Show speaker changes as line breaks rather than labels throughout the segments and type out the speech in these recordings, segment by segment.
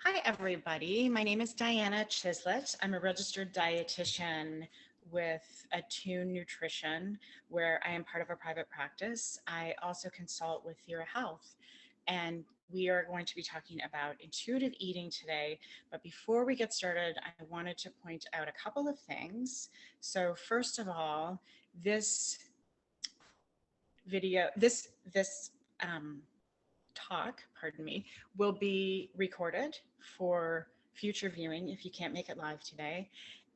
Hi, everybody. My name is Diana Chislett. I'm a registered dietitian with Attune Nutrition, where I am part of a private practice. I also consult with THIRA Health, and we are going to be talking about intuitive eating today. But before we get started, I wanted to point out a couple of things. So first of all, this video, this um, talk, pardon me, will be recorded for future viewing if you can't make it live today.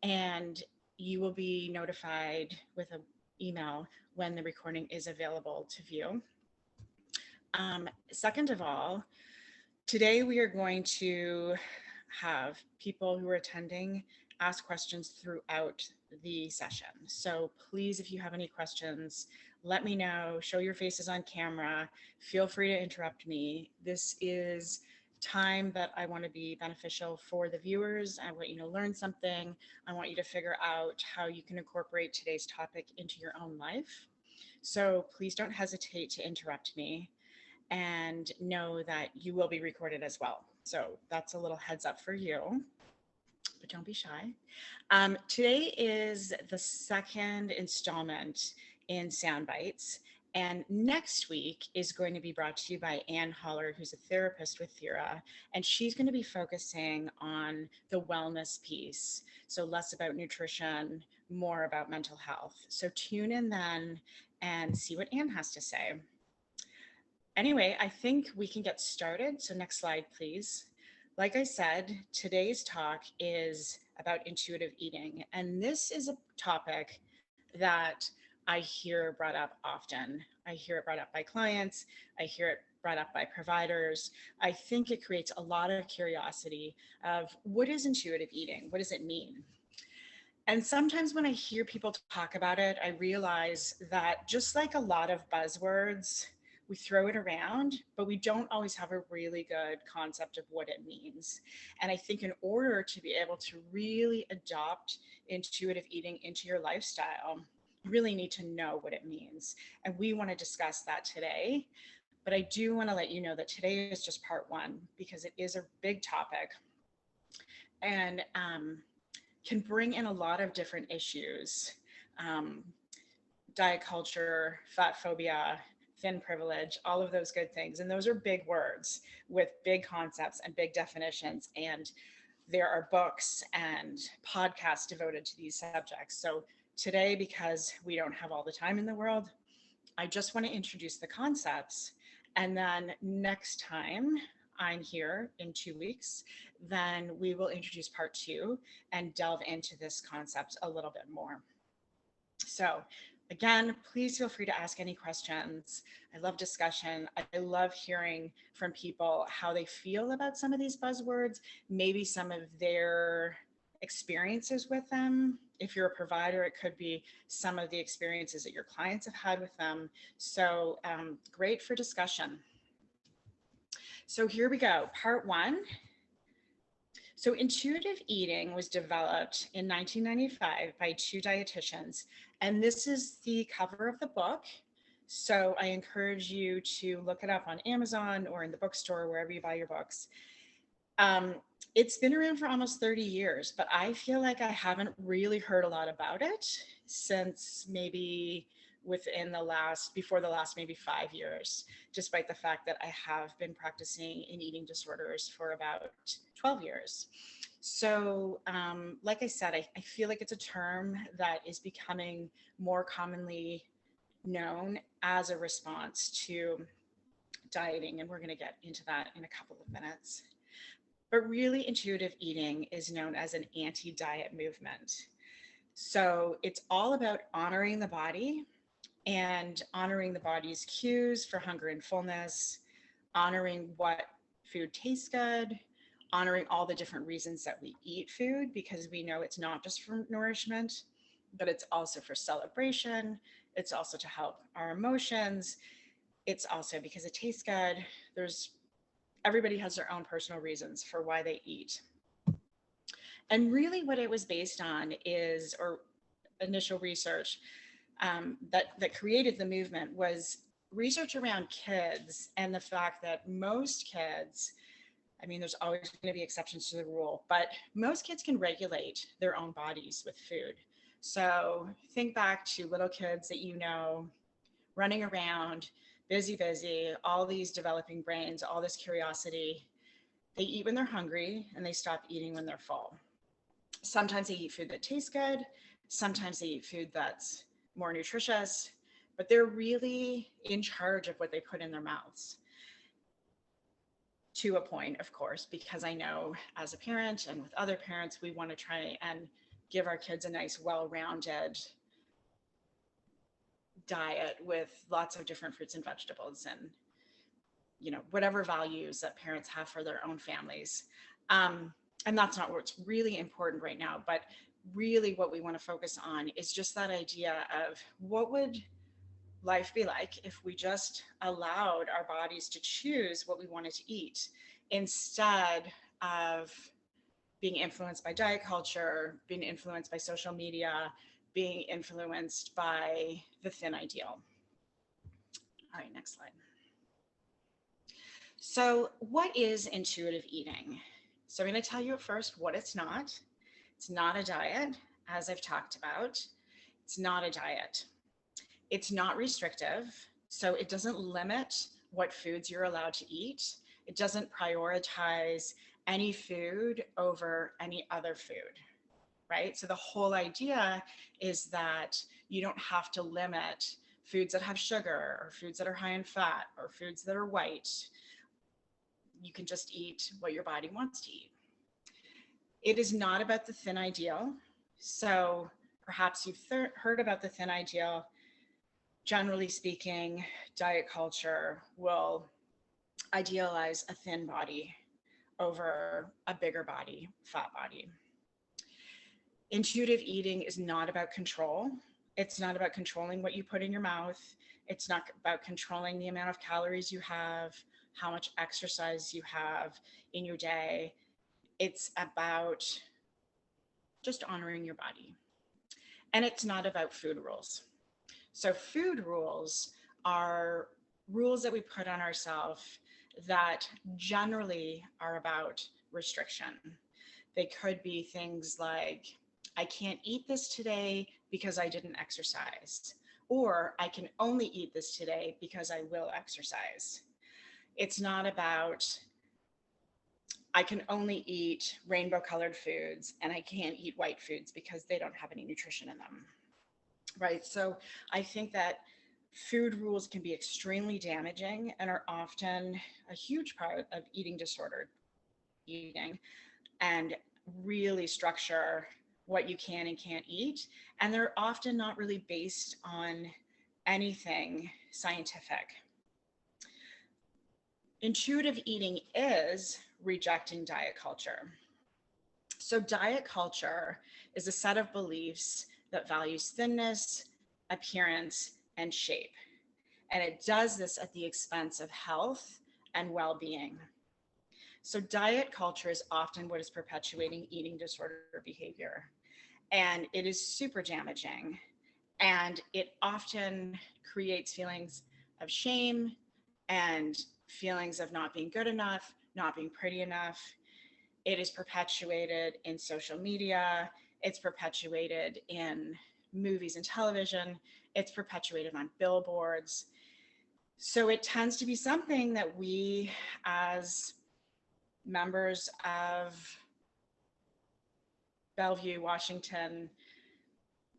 And you will be notified with an email when the recording is available to view. Second of all, today we are going to have people who are attending ask questions throughout the session. So please, if you have any questions, let me know, show your faces on camera, feel free to interrupt me. This is time that I want to be beneficial for the viewers. I want you to learn something. I want you to figure out how you can incorporate today's topic into your own life. So please don't hesitate to interrupt me and know that you will be recorded as well. So that's a little heads up for you, but don't be shy. Today is the second installment in Sound Bites. And next week is going to be brought to you by Ann Holler, who's a therapist with THIRA, and she's going to be focusing on the wellness piece. So less about nutrition, more about mental health. So tune in then and see what Ann has to say. Anyway, I think we can get started. So next slide, please. Like I said, today's talk is about intuitive eating. And this is a topic that I hear brought up often. I hear it brought up by clients. I hear it brought up by providers. I think it creates a lot of curiosity of what is intuitive eating? What does it mean? And sometimes when I hear people talk about it, I realize that just like a lot of buzzwords, we throw it around, but we don't always have a really good concept of what it means. And I think in order to be able to really adopt intuitive eating into your lifestyle, you really need to know what it means. And we want to discuss that today. But I do want to let you know that today is just part one because it is a big topic. And can bring in a lot of different issues. Um, Diet culture, fat phobia, thin privilege, all of those good things. And those are big words with big concepts and big definitions. And there are books and podcasts devoted to these subjects. So today, because we don't have all the time in the world, I just want to introduce the concepts. And then next time I'm here in 2 weeks, then we will introduce part two and delve into this concept a little bit more. So again, please feel free to ask any questions. I love discussion. I love hearing from people how they feel about some of these buzzwords, maybe some of their experiences with them. If you're a provider, it could be some of the experiences that your clients have had with them. So great for discussion. So here we go, part one. So intuitive eating was developed in 1995 by two dietitians, and this is the cover of the book. So I encourage you to look it up on Amazon or in the bookstore, wherever you buy your books. It's been around for almost 30 years, but I feel like I haven't really heard a lot about it since maybe before the last maybe 5 years, despite the fact that I have been practicing in eating disorders for about 12 years. So, like I said, I feel like it's a term that is becoming more commonly known as a response to dieting, and we're going to get into that in a couple of minutes. But really, intuitive eating is known as an anti-diet movement. So it's all about honoring the body and honoring the body's cues for hunger and fullness, honoring what food tastes good, honoring all the different reasons that we eat food, because we know it's not just for nourishment, but it's also for celebration. It's also to help our emotions. It's also because it tastes good. Everybody has their own personal reasons for why they eat. And really what it was based on or initial research that created the movement was research around kids and the fact that most kids I mean, there's always going to be exceptions to the rule, but most kids can regulate their own bodies with food. So think back to little kids that you know running around, busy, all these developing brains, all this curiosity. They eat when they're hungry and they stop eating when they're full. Sometimes they eat food that tastes good, sometimes they eat food that's more nutritious, but they're really in charge of what they put in their mouths. To a point, of course, because I know as a parent and with other parents, we want to try and give our kids a nice, well rounded diet with lots of different fruits and vegetables and, you know, whatever values that parents have for their own families. And that's not what's really important right now, but really what we want to focus on is just that idea of what would life be like if we just allowed our bodies to choose what we wanted to eat instead of being influenced by diet culture, being influenced by social media, being influenced by the thin ideal. All right, next slide. So, what is intuitive eating? So, I'm going to tell you at first what it's not. It's not a diet, as I've talked about. It's not a diet. It's not restrictive, so it doesn't limit what foods you're allowed to eat. It doesn't prioritize any food over any other food, right? So the whole idea is that you don't have to limit foods that have sugar or foods that are high in fat or foods that are white. You can just eat what your body wants to eat. It is not about the thin ideal. So perhaps you've heard about the thin ideal. Generally speaking, diet culture will idealize a thin body over a bigger body, fat body. Intuitive eating is not about control. It's not about controlling what you put in your mouth. It's not about controlling the amount of calories you have, how much exercise you have in your day. It's about just honoring your body. And it's not about food rules. So food rules are rules that we put on ourselves that generally are about restriction. They could be things like, I can't eat this today because I didn't exercise, or I can only eat this today because I will exercise. It's not about, I can only eat rainbow colored foods and I can't eat white foods because they don't have any nutrition in them. Right. So I think that food rules can be extremely damaging and are often a huge part of eating disordered eating and really structure what you can and can't eat. And they're often not really based on anything scientific. Intuitive eating is rejecting diet culture. So diet culture is a set of beliefs that values thinness, appearance, and shape. And it does this at the expense of health and well-being. So diet culture is often what is perpetuating eating disorder behavior. And it is super damaging. And it often creates feelings of shame and feelings of not being good enough, not being pretty enough. It is perpetuated in social media. It's perpetuated in movies and television. It's perpetuated on billboards. So it tends to be something that we, as members of Bellevue, Washington,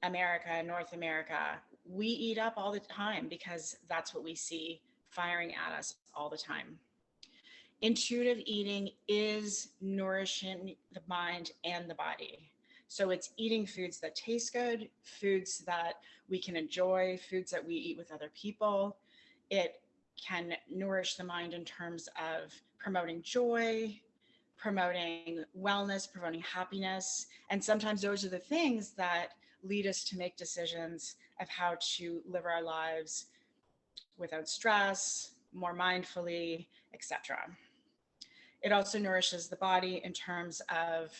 America, North America, we eat up all the time because that's what we see firing at us all the time. Intuitive eating is nourishing the mind and the body. So it's eating foods that taste good, foods that we can enjoy, foods that we eat with other people. It can nourish the mind in terms of promoting joy, promoting wellness, promoting happiness. And sometimes those are the things that lead us to make decisions of how to live our lives without stress, more mindfully, etc. It also nourishes the body in terms of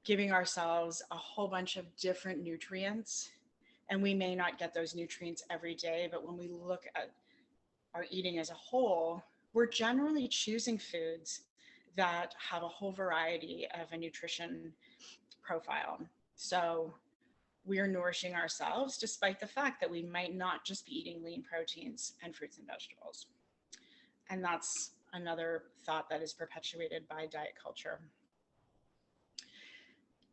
giving ourselves a whole bunch of different nutrients. And we may not get those nutrients every day, but when we look at our eating as a whole, we're generally choosing foods that have a whole variety of a nutrition profile. So we are nourishing ourselves despite the fact that we might not just be eating lean proteins and fruits and vegetables. And that's another thought that is perpetuated by diet culture.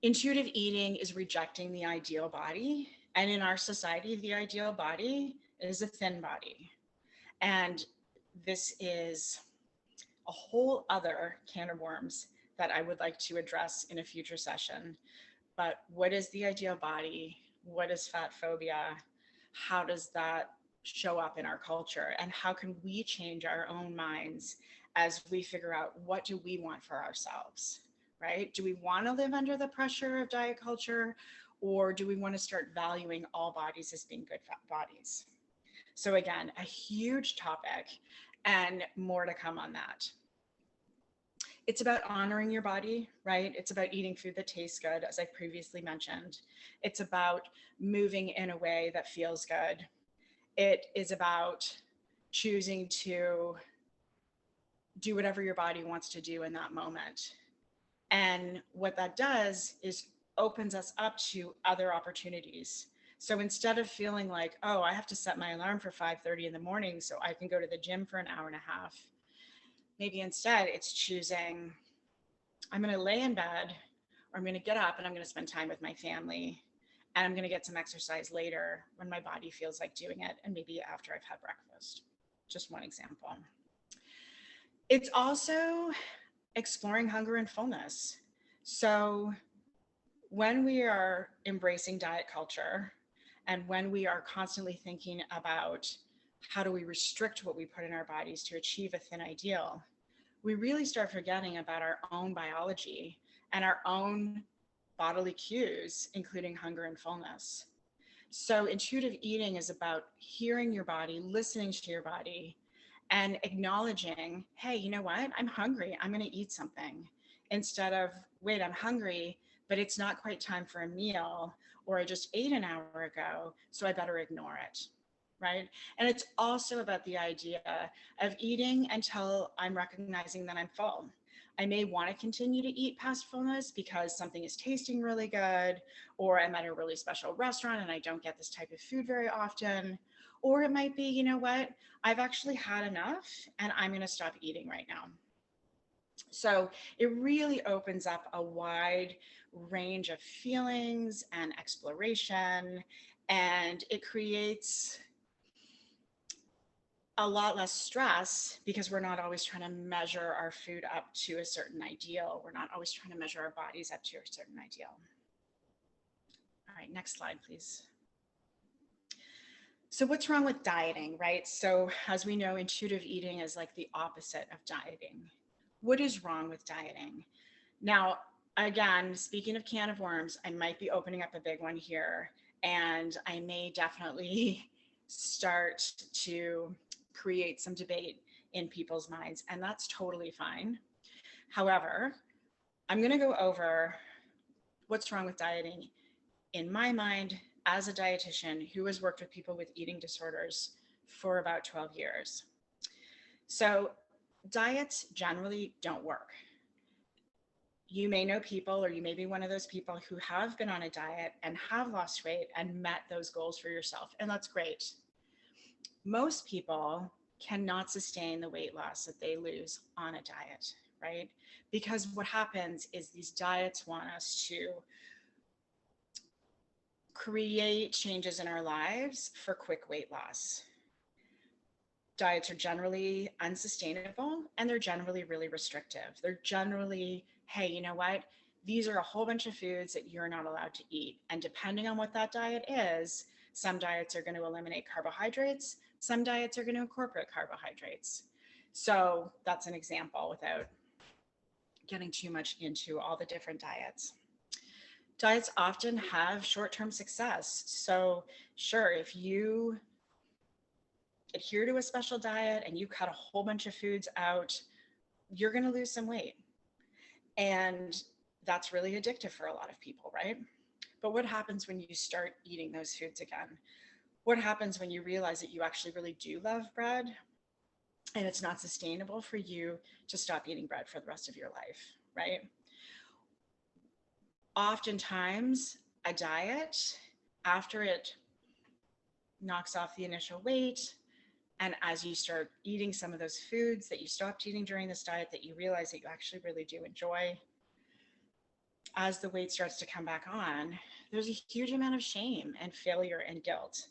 Intuitive eating is rejecting the ideal body. And in our society, the ideal body is a thin body. And this is a whole other can of worms that I would like to address in a future session. But what is the ideal body? What is fat phobia? How does that show up in our culture? And how can we change our own minds as we figure out what do we want for ourselves, right? Do we want to live under the pressure of diet culture, or do we want to start valuing all bodies as being good bodies? So again, a huge topic and more to come on that. It's about honoring your body, right? It's about eating food that tastes good, as I previously mentioned. It's about moving in a way that feels good. It is about choosing to do whatever your body wants to do in that moment. And what that does is opens us up to other opportunities. So instead of feeling like, oh, I have to set my alarm for 5:30 in the morning so I can go to the gym for an hour and a half, maybe instead it's choosing, I'm going to lay in bed, or I'm going to get up and I'm going to spend time with my family, and I'm going to get some exercise later when my body feels like doing it, and maybe after I've had breakfast. Just one example. It's also exploring hunger and fullness. So when we are embracing diet culture, and when we are constantly thinking about how do we restrict what we put in our bodies to achieve a thin ideal, we really start forgetting about our own biology and our own bodily cues, including hunger and fullness. So intuitive eating is about hearing your body, listening to your body, and acknowledging, hey, you know what? I'm hungry. I'm going to eat something. Instead of, wait, I'm hungry, but it's not quite time for a meal, or I just ate an hour ago, so I better ignore it. Right. And it's also about the idea of eating until I'm recognizing that I'm full. I may want to continue to eat past fullness because something is tasting really good, or I'm at a really special restaurant and I don't get this type of food very often. Or it might be, you know what, I've actually had enough and I'm going to stop eating right now. So it really opens up a wide range of feelings and exploration, and it creates a lot less stress because we're not always trying to measure our food up to a certain ideal. We're not always trying to measure our bodies up to a certain ideal. All right, next slide, please. So what's wrong with dieting, right? So as we know, intuitive eating is like the opposite of dieting. What is wrong with dieting? Now, again, speaking of can of worms, I might be opening up a big one here, and I may definitely start to create some debate in people's minds, and that's totally fine. However, I'm going to go over what's wrong with dieting in my mind as a dietitian who has worked with people with eating disorders for about 12 years. So diets generally don't work. You may know people, or you may be one of those people who have been on a diet and have lost weight and met those goals for yourself, and that's great. Most people cannot sustain the weight loss that they lose on a diet, right? Because what happens is these diets want us to create changes in our lives for quick weight loss. Diets are generally unsustainable, and they're generally really restrictive. They're generally, hey, you know what? These are a whole bunch of foods that you're not allowed to eat. And depending on what that diet is, some diets are going to eliminate carbohydrates. Some diets are going to incorporate carbohydrates. So that's an example without getting too much into all the different diets. Diets often have short-term success. So sure, if you adhere to a special diet and you cut a whole bunch of foods out, you're going to lose some weight. And that's really addictive for a lot of people, right? But what happens when you start eating those foods again? What happens when you realize that you actually really do love bread? and it's not sustainable for you to stop eating bread for the rest of your life, right? Oftentimes, a diet, after it knocks off the initial weight, and as you start eating some of those foods that you stopped eating during this diet that you realize that you actually really do enjoy, as the weight starts to come back on, there's a huge amount of shame and failure and guilt.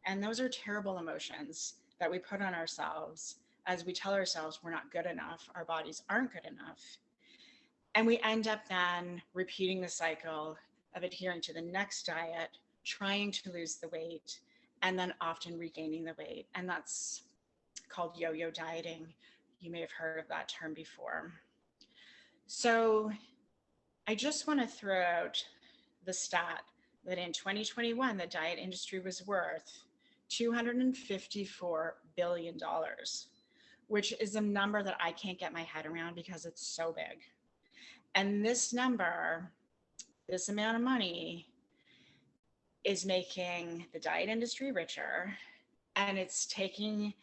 And those are terrible emotions that we put on ourselves as we tell ourselves we're not good enough, our bodies aren't good enough. And we end up then repeating the cycle of adhering to the next diet, trying to lose the weight, and then often regaining the weight. And that's called yo yo dieting. You may have heard of that term before. So I just want to throw out the stat that in 2021, the diet industry was worth $254 billion, which is a number that I can't get my head around because it's so big. And this number, this amount of money, is making the diet industry richer, and it's taking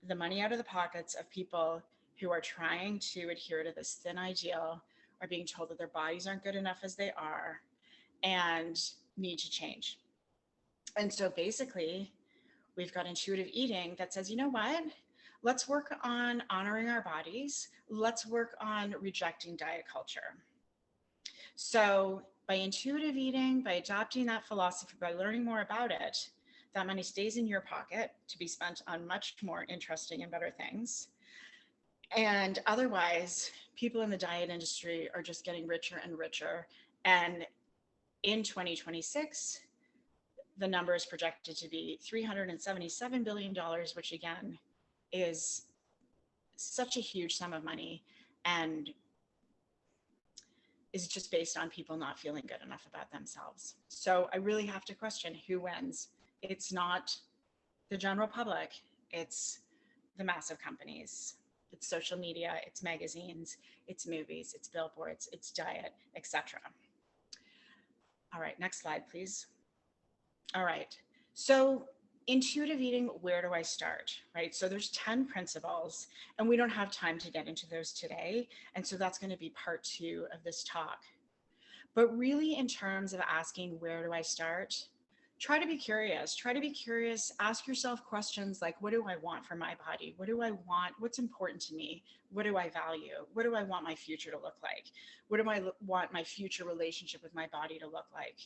the money out of the pockets of people who are trying to adhere to this thin ideal, are being told that their bodies aren't good enough as they are and need to change. And so basically, we've got intuitive eating that says, you know what? Let's work on honoring our bodies. Let's work on rejecting diet culture. So by intuitive eating, by adopting that philosophy, by learning more about it, that money stays in your pocket to be spent on much more interesting and better things. And otherwise, people in the diet industry are just getting richer and richer. And in 2026, the number is projected to be $377 billion, which again is such a huge sum of money and is just based on people not feeling good enough about themselves. So I really have to question who wins. It's not the general public, it's the massive companies. It's social media, it's magazines, it's movies, it's billboards, it's diet, etc. All right, next slide, please. All right, so intuitive eating, where do I start, right? So there's 10 principles, and we don't have time to get into those today. And so that's going to be part 2 of this talk. But really, in terms of asking, where do I start? Try to be curious. Try to be curious. Ask yourself questions like, what do I want for my body? What do I want? What's important to me? What do I value? What do I want my future to look like? What do I want my future relationship with my body to look like?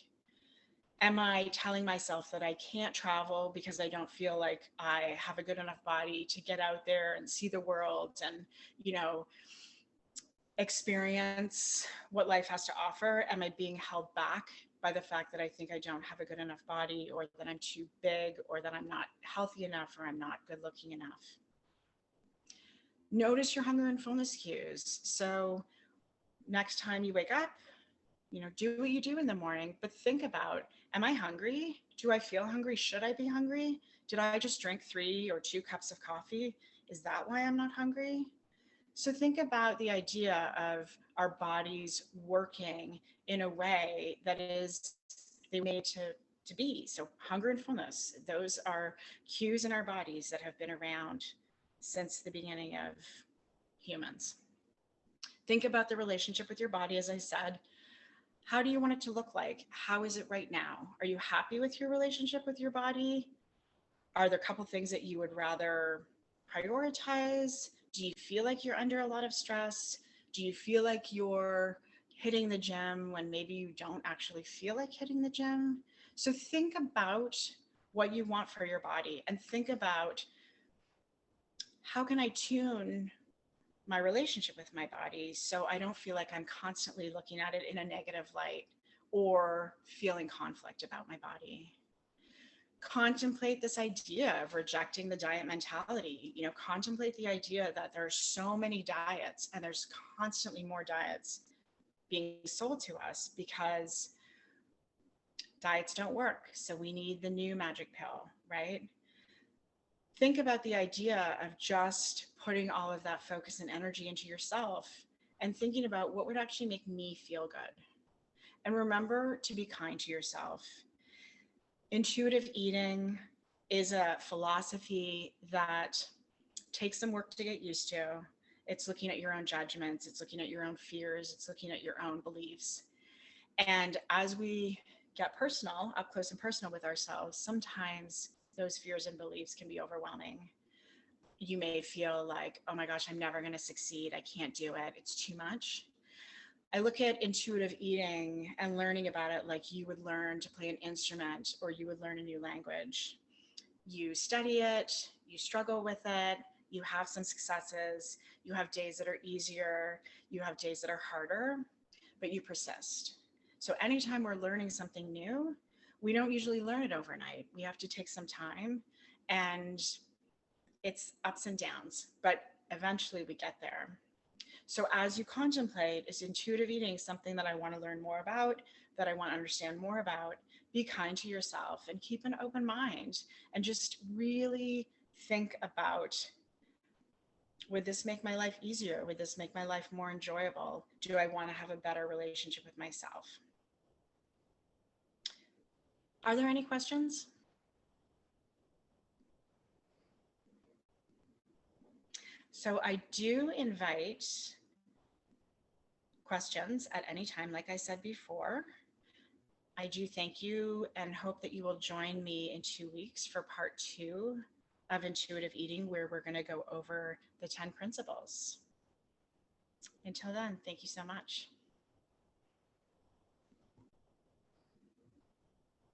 Am I telling myself that I can't travel because I don't feel like I have a good enough body to get out there and see the world and, you know, experience what life has to offer? Am I being held back by the fact that I think I don't have a good enough body, or that I'm too big, or that I'm not healthy enough, or I'm not good looking enough? Notice your hunger and fullness cues. So next time you wake up, you know, do what you do in the morning, but think about, am I hungry? Do I feel hungry? Should I be hungry? Did I just drink 3 or 2 cups of coffee? Is that why I'm not hungry? So think about the idea of our bodies working in a way that is they were made to be. So hunger and fullness, those are cues in our bodies that have been around since the beginning of humans. Think about the relationship with your body, as I said. How do you want it to look like? How is it right now? Are you happy with your relationship with your body? Are there a couple things that you would rather prioritize? Do you feel like you're under a lot of stress? Do you feel like you're hitting the gym when maybe you don't actually feel like hitting the gym? So think about what you want for your body, and think about, how can I tune my relationship with my body so I don't feel like I'm constantly looking at it in a negative light or feeling conflict about my body? Contemplate this idea of rejecting the diet mentality. You know, contemplate the idea that there are so many diets, and there's constantly more diets being sold to us because diets don't work. So we need the new magic pill, right? Think about the idea of just putting all of that focus and energy into yourself and thinking about what would actually make me feel good. And remember to be kind to yourself. Intuitive eating is a philosophy that takes some work to get used to. It's looking at your own judgments, it's looking at your own fears, it's looking at your own beliefs. And as we get personal, up close and personal with ourselves, sometimes those fears and beliefs can be overwhelming. You may feel like, oh my gosh, I'm never going to succeed. I can't do it. It's too much. I look at intuitive eating and learning about it like you would learn to play an instrument or you would learn a new language. You study it, you struggle with it, you have some successes, you have days that are easier, you have days that are harder, but you persist. So anytime we're learning something new, we don't usually learn it overnight. We have to take some time, and it's ups and downs, but eventually we get there. So as you contemplate, is intuitive eating something that I want to learn more about, that I want to understand more about? Be kind to yourself and keep an open mind and just really think about, would this make my life easier? Would this make my life more enjoyable? Do I want to have a better relationship with myself? Are there any questions? So I do invite questions at any time, like I said before. I do thank you and hope that you will join me in 2 weeks for part 2 of intuitive eating, where we're going to go over the 10 principles. Until then, thank you so much.